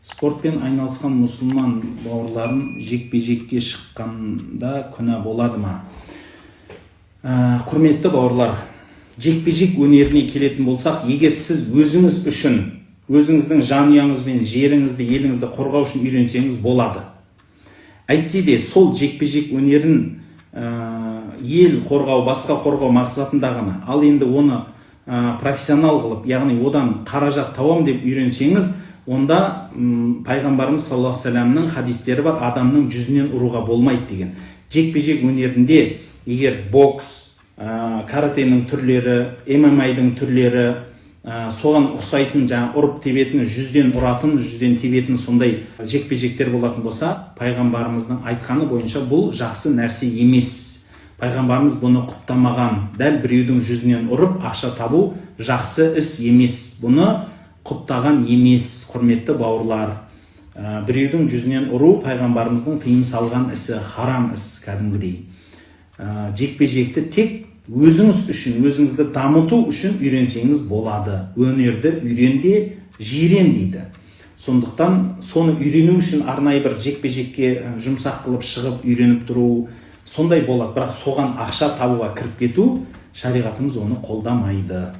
Спортпен айналысқан мұсылман бауырларым жекпе-жекке шыққанда күнә болады ма? Құрметті бауырлар, жекпе-жек өнеріне келетін болсақ, егер сіз өзіңіз үшін, өзіңіздің жанұяңызбен жеріңізді, еліңізді қорғау үшін үйренсеңіз болады. Әйтсе де сол жекпе-жек өнерін ел қорғау, басқа қорғау мақсатында ғана, ал енді оны профессионал қылып, яғни одан қаражат табам деп үйренсеңіз, онда пайғамбарымыз саллаллаху алейхи вассаламның хадистері бар, адамның жүзінен ұруға болмайды деген. Жекпе-жек өнерінде егер бокс, каратенің түрлері, ММА-ның түрлері, соған ұқсайтын, ұрып тебетін, жүзден ұратын, жүзден тебетін сондай жекпе-жектер болатын болса, пайғамбарымыздың айтқаны бойынша бұл жақсы нәрсе емес. Пайғамбарымыз бұны құптамаған. Дәл біреудің жүзінен ұрып ақша табу жақсы іс емес. Бұны құптаған емес, құрметті бауырлар. Біреудің жүзінен ұру пайғамбарымыздың тыйым салған ісі, харам іс кәдімгідей. Жекпе-жекті тек өзіңіз үшін, өзіңізді дамыту үшін үйренсеңіз болады. Өнерді үйренде, жирен дейді. Сондықтан соны үйрену үшін арнайы бір жекпе-жекке жұмсақ қылып шығып үйреніп тұру сондай болады. Бірақ соған ақша табуға кіріп кету шариғатымыз оны қолдамайды.